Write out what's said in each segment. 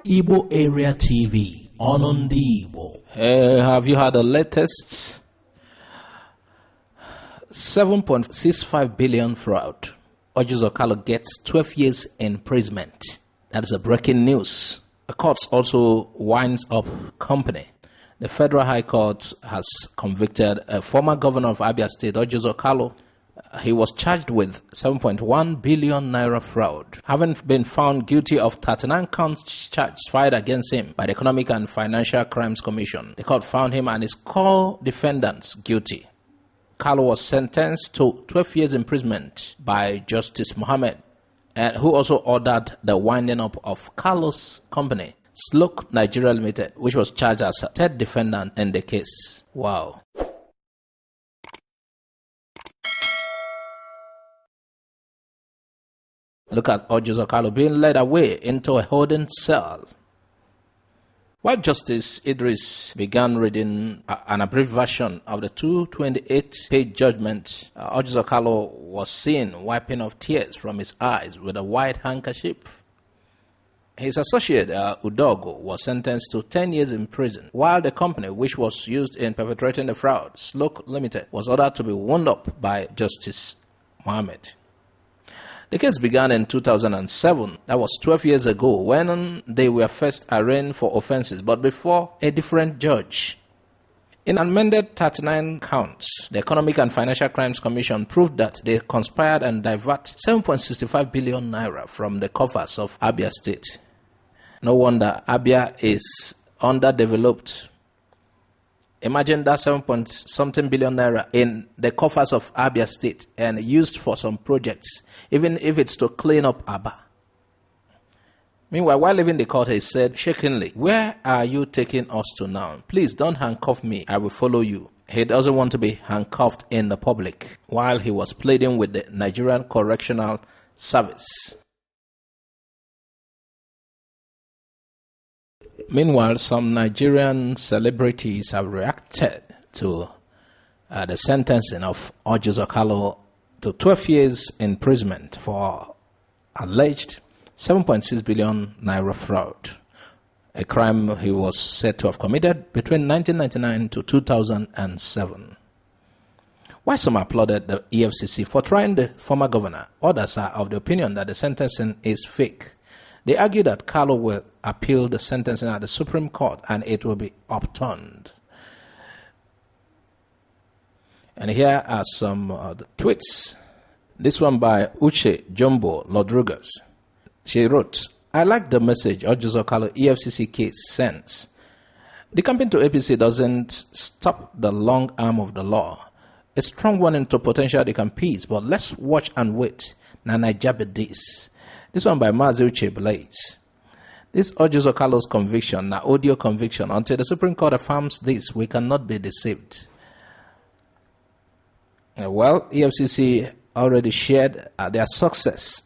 Igbo Area TV on the Igbo. Have you heard the latest 7.65 billion fraud? Orji Uzor Kalu gets 12 years imprisonment. That is a breaking news. The courts also winds up company. The Federal High Court has convicted a former governor of Abia State, Orji Uzor Kalu. He was charged with 7.1 billion naira fraud, having been found guilty of 39 counts charges filed against him by the Economic and Financial Crimes Commission. The court found him and his co-defendants guilty. Kalu was sentenced to 12 years imprisonment by Justice Mohammed, who also ordered the winding up of Kalu's company, Sloke Nigeria Limited, which was charged as a third defendant in the case. Wow. Look at Orji Uzor Kalu being led away into a holding cell. While Justice Idris began reading an abridged version of the 228-page judgment, Orji Uzor Kalu was seen wiping off tears from his eyes with a white handkerchief. His associate, Udogo, was sentenced to 10 years in prison, while the company which was used in perpetrating the fraud, Sloke Limited, was ordered to be wound up by Justice Mohammed. The case began in 2007, that was 12 years ago, when they were first arraigned for offenses, but before a different judge. In amended 39 counts, the Economic and Financial Crimes Commission proved that they conspired and divert 7.65 billion naira from the coffers of Abia State. No wonder Abia is underdeveloped. Imagine that 7-something billion naira in the coffers of Abia State and used for some projects, even if it's to clean up Aba. Meanwhile, while leaving the court, he said shakingly, "Where are you taking us to now? Please don't handcuff me. I will follow you." He doesn't want to be handcuffed in the public while he was pleading with the Nigerian Correctional Service. Meanwhile, some Nigerian celebrities have reacted to the sentencing of Orji Uzor Kalu to 12 years imprisonment for alleged 7.6 billion naira fraud, a crime he was said to have committed between 1999 to 2007. While some applauded the EFCC for trying the former governor, others are of the opinion that the sentencing is fake. They argue that Kalu will appeal the sentencing at the Supreme Court and it will be upturned. And here are some tweets. This one by Uche Jumbo Rodriguez. She wrote, "I like the message Orji Uzor Kalu EFCC case sends. The campaign to APC doesn't stop the long arm of the law. A strong warning to potential decampees, but let's watch and wait. Na Naija be this." This one by Mazi Uche Blaze. This Orji Uzor Kalu's conviction, na audio conviction. Until the Supreme Court affirms this, we cannot be deceived. Well, EFCC already shared their success.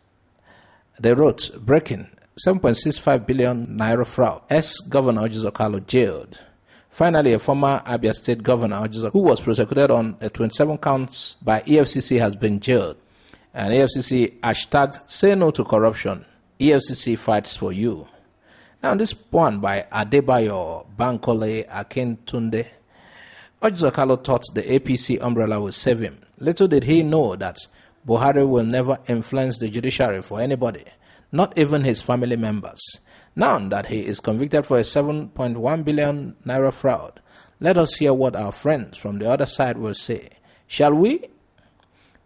They wrote, breaking 7.65 billion naira fraud. Ex-Governor Orji Uzor Kalu jailed. Finally, a former Abia State Governor, Orji Uzor, who was prosecuted on 27 counts by EFCC, has been jailed. And EFCC hashtagged "Say No to Corruption. EFCC fights for you." Now, this one by Adebayo Bankole Akintunde. Orji Uzor Kalu thought the APC umbrella will save him. Little did he know that Buhari will never influence the judiciary for anybody, not even his family members. Now that he is convicted for a 7.1 billion naira fraud, let us hear what our friends from the other side will say. Shall we?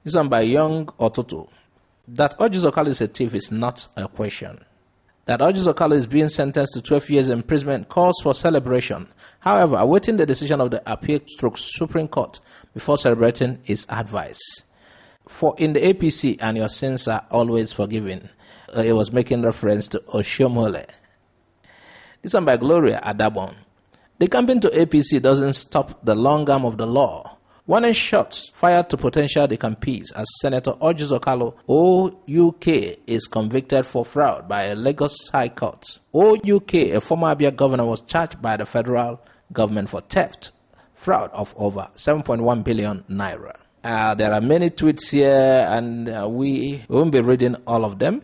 This one by Young Ototo. That Orji Uzor Kalu is a thief is not a question. That Orji Uzor Kalu is being sentenced to 12 years imprisonment calls for celebration. However, awaiting the decision of the appeal to Supreme Court before celebrating is advice. For in the APC, and your sins are always forgiven. It was making reference to Oshomole. This one by Gloria Adabon. The campaign to APC doesn't stop the long arm of the law. Warning shots fired to potential decampees as Senator Orji Uzor Kalu, OUK, is convicted for fraud by a Lagos High Court. OUK, a former Abia governor, was charged by the federal government for theft, fraud of over 7.1 billion naira. There are many tweets here, and we won't be reading all of them.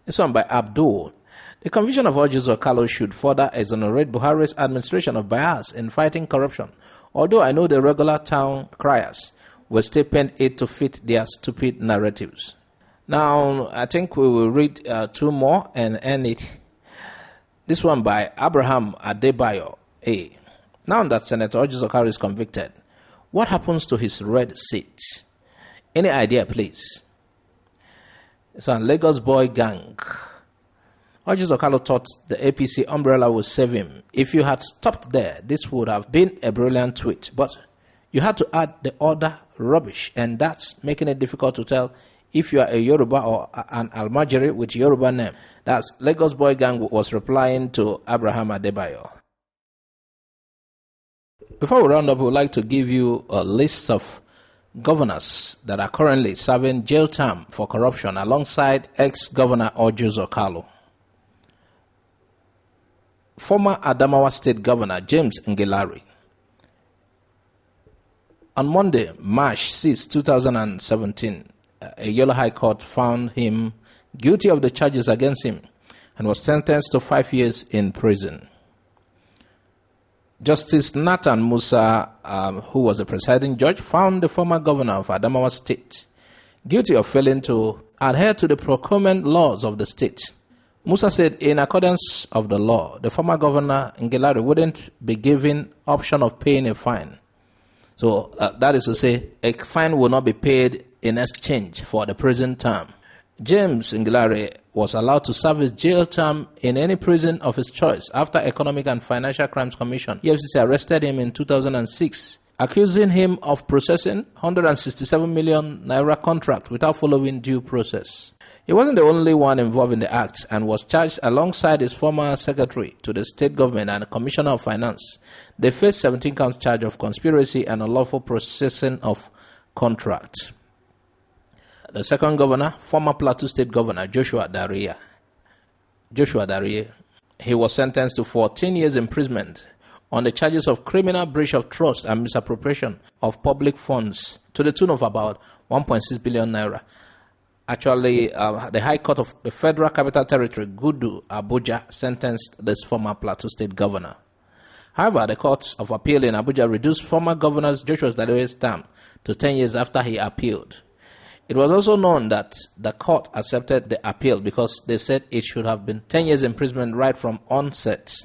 This one by Abdul. The conviction of Orji Uzor Kalu should further exonerate Buhari's administration of bias in fighting corruption, although I know the regular town criers will still pen it to fit their stupid narratives. Now, I think we will read two more and end it. This one by Abraham Adebayo A. Now that Senator Orji Uzor Kalu is convicted, what happens to his red seat? Any idea, please? It's a Lagos boy gang. Orji Uzor Kalu thought the APC umbrella would save him. If you had stopped there, this would have been a brilliant tweet. But you had to add the other rubbish, and that's making it difficult to tell if you are a Yoruba or an Almajiri with Yoruba name. That's Lagos boy gang was replying to Abraham Adebayo. Before we round up, we would like to give you a list of governors that are currently serving jail term for corruption alongside ex-governor Orji Uzor Kalu. Former Adamawa State Governor James Ngelari. On Monday, March 6, 2017, a Yola High Court found him guilty of the charges against him and was sentenced to 5 years in prison. Justice Nathan Musa, who was the presiding judge, found the former governor of Adamawa State guilty of failing to adhere to the procurement laws of the state. Musa said, in accordance of the law, the former governor Ngelari wouldn't be given option of paying a fine. So that is to say, a fine will not be paid in exchange for the prison term. James Ngelari was allowed to serve his jail term in any prison of his choice after Economic and Financial Crimes Commission EFCC arrested him in 2006, accusing him of processing 167 million naira contract without following due process. He wasn't the only one involved in the act and was charged alongside his former secretary to the state government and commissioner of finance. They faced 17 count charge of conspiracy and unlawful processing of contract. The second governor, former Plateau State Governor Joshua Darie, he was sentenced to 14 years imprisonment on the charges of criminal breach of trust and misappropriation of public funds to the tune of about 1.6 billion naira. Actually, the High Court of the Federal Capital Territory, Gudu, Abuja, sentenced this former Plateau State Governor. However, the Court of Appeal in Abuja reduced former Governor Joshua Darie's term to 10 years after he appealed. It was also known that the court accepted the appeal because they said it should have been 10 years imprisonment right from onset.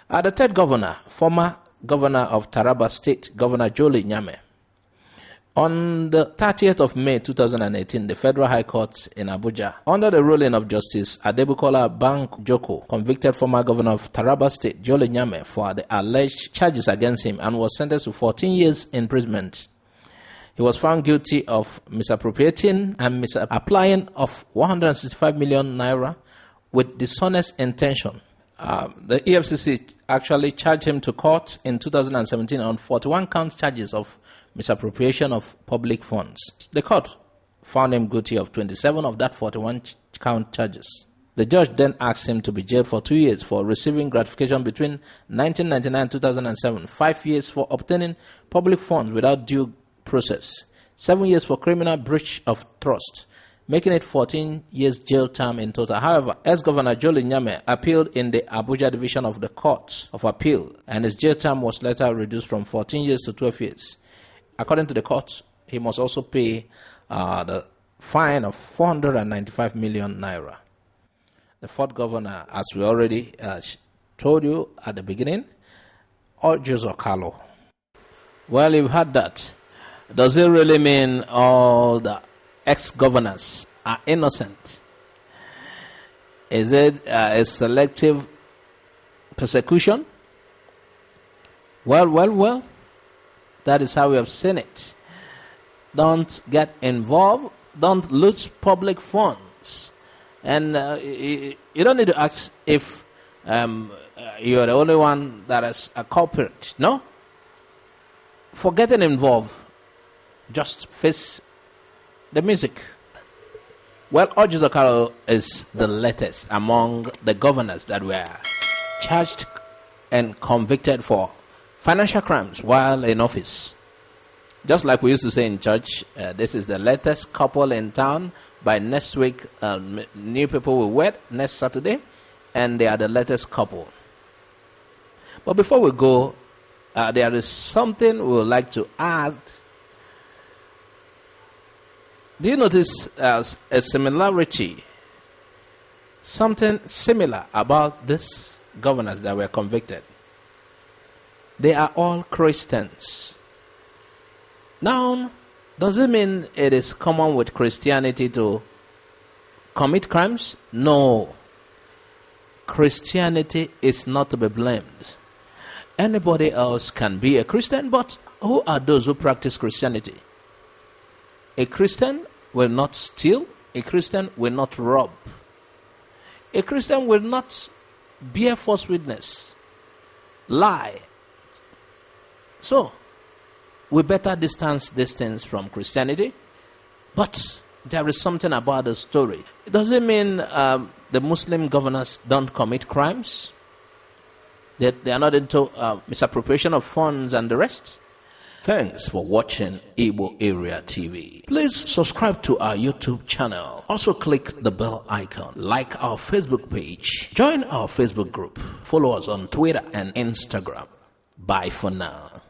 The third governor, former governor of Taraba State, Governor Jolly Nyame. On the 30th of May 2018, the Federal High Court in Abuja, under the ruling of Justice Adebukola Bank-Joko, convicted former governor of Taraba State, Jolly Nyame, for the alleged charges against him and was sentenced to 14 years imprisonment. He was found guilty of misappropriating and misapplying of 165 million naira with dishonest intention. The EFCC actually charged him to court in 2017 on 41 count charges of misappropriation of public funds. The court found him guilty of 27 of that 41 count charges. The judge then asked him to be jailed for 2 years for receiving gratification between 1999 and 2007, 5 years for obtaining public funds without due process, 7 years for criminal breach of trust, making it 14 years jail term in total. However, ex-Governor Jolly Nyame appealed in the Abuja division of the Court of Appeal, and his jail term was later reduced from 14 years to 12 years. According to the court, he must also pay the fine of 495 million naira. The fourth governor, as we already told you at the beginning, Orji Uzor Kalu. Well, you've heard that. Does it really mean all the ex-governors are innocent? Is it a selective persecution? Well. That is how we have seen it. Don't get involved. Don't lose public funds. And you don't need to ask if you're the only one that is a culprit. No? For getting involved, just face the music. Well, Orji Uzor Kalu is the latest among the governors that were charged and convicted for financial crimes while in office. Just like we used to say in church, this is the latest couple in town. By next week, new people will wed next Saturday. and they are the latest couple. But before we go, there is something we would like to add. Do you notice a similarity, something similar about these governors that were convicted? They are all Christians. Now, does it mean it is common with Christianity to commit crimes? No. Christianity is not to be blamed. Anybody else can be a Christian, but who are those who practice Christianity? A Christian will not steal. A Christian will not rob. A Christian will not bear false witness, lie. So, we better distance these things from Christianity. But there is something about the story. Does it mean the Muslim governors don't commit crimes? They are not into misappropriation of funds and the rest? Thanks for watching Igbo Area TV. Please subscribe to our YouTube channel. Also click the bell icon. Like our Facebook page. Join our Facebook group. Follow us on Twitter and Instagram. Bye for now.